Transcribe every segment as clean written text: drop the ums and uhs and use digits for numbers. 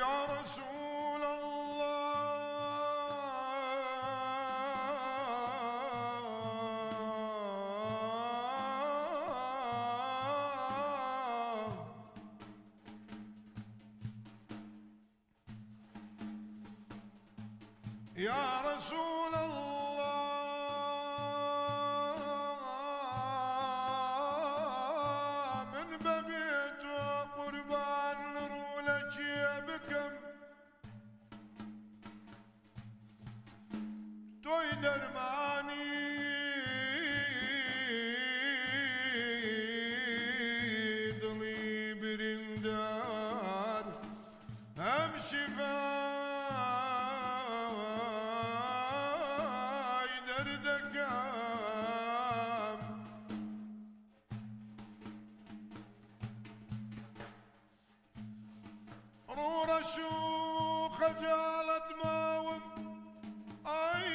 يا رسول الله، يا رسول الله، من ببيت قربان نرولك بكم توي درماني ضلي برندار هم شفاي دردك رورا شوخ جالت ماوم اي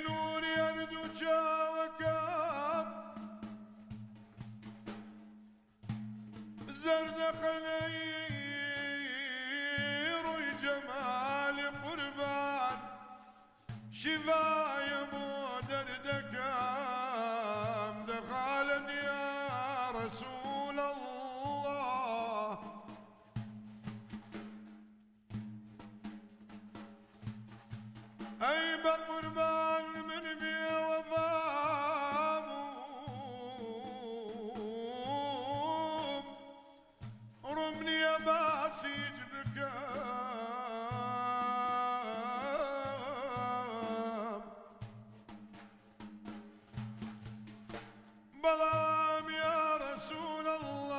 نور يردو جاوكام زردق نير جمال قربان شفاي ابو دردكام دخلت يا رسول الله، اي بقربان من بي وفام رمني يا باسيج بكام بلام يا رسول الله،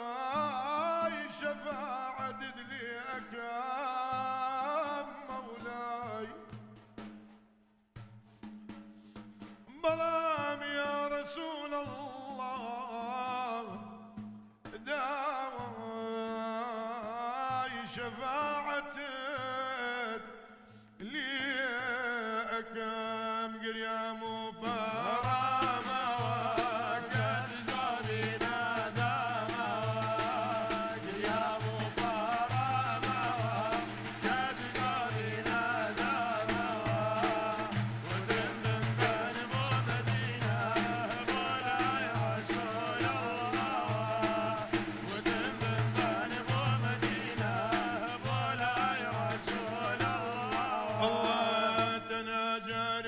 داواي شفاعة دلي أكام مولاي، بلام يا رسول الله، داواي شفاعة لي أكام قريام وبرامة وقد قبينا دامة قريام وبرامة وقد قبينا دامة وتمم بين مدينة مولاي رسول الله، وتمم بين مدينة مولاي رسول الله، الله تناجر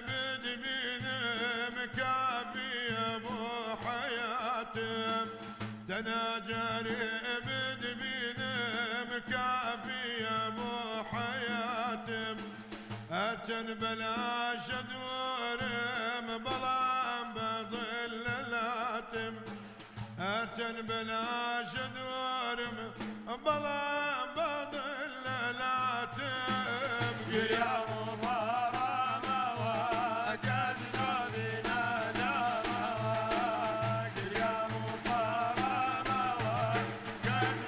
بدبين مكافي ابو حياتم، تناجر بدبين مكافي ابو حياتم، ارجن بلاش دورم بلام بظل لاتم، ارجن بلاش دورم بلام بظل لاتم، يا مبارمة وقد قبنا دامة يا مبارمة وقد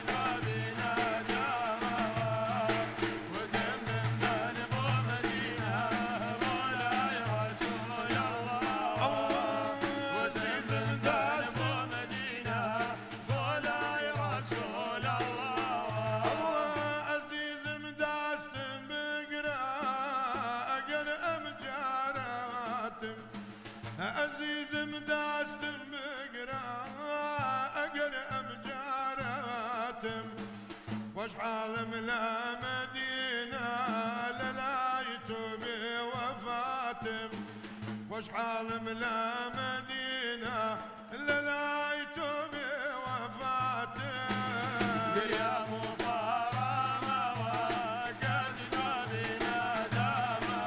قبنا دامة وتمم بين مدينة مولاي رسول الله، وتمم بين مدينة مولاي رسول الله، عزيز مداستم بقرا اقر امجاراتم، عزيز مداستم بقرا اقر امجاراتم، وش عالم لا مدينة للايتو بوفاتم، وش عالم لا مدينة للايتو بوفاتم، يا مبارمة وقد قبنا دامة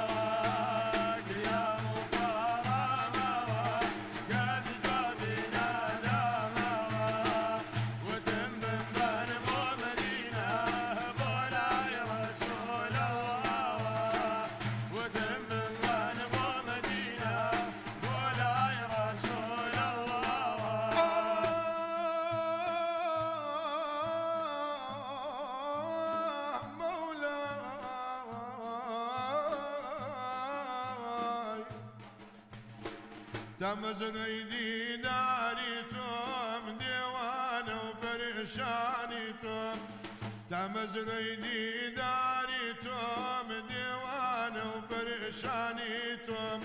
يا مبارمة وقد قبنا دامة وتمم بين مدينة مولاي رسول الله، وتمم بين مدينة مولاي رسول الله، تمزريدي داريتم ديوان وبرشانيتم تمزريدي داريتم ديوان وبرشانيتم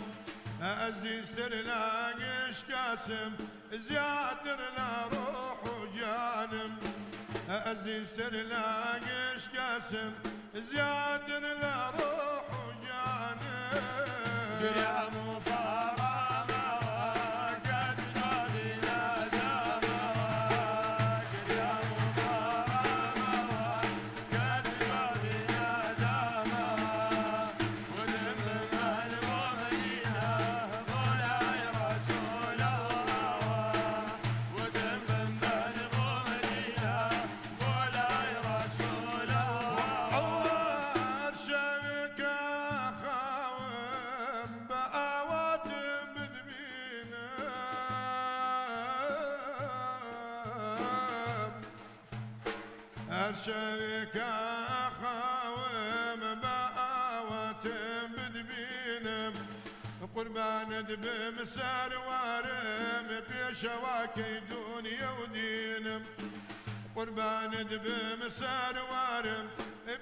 أزي سرلاقش قاسم زيادر لا روح وجانم أزي سرلاقش قاسم زيادر لا روح وجانم يا مفارمة قد نادينا دمك يا مفارمة قد نادينا دمك ودم المؤمنين مولاي رسول الله ودم المؤمنين مولاي رسول الله الله أرشمك خاوم بآوات بدبينا أرشمك خاوم بآوات بدبينا قربان دبم سار وارم بيشواكي دنيا ودينم قربان دبم سار وارم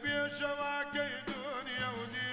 بيشواكي دنيا ودينم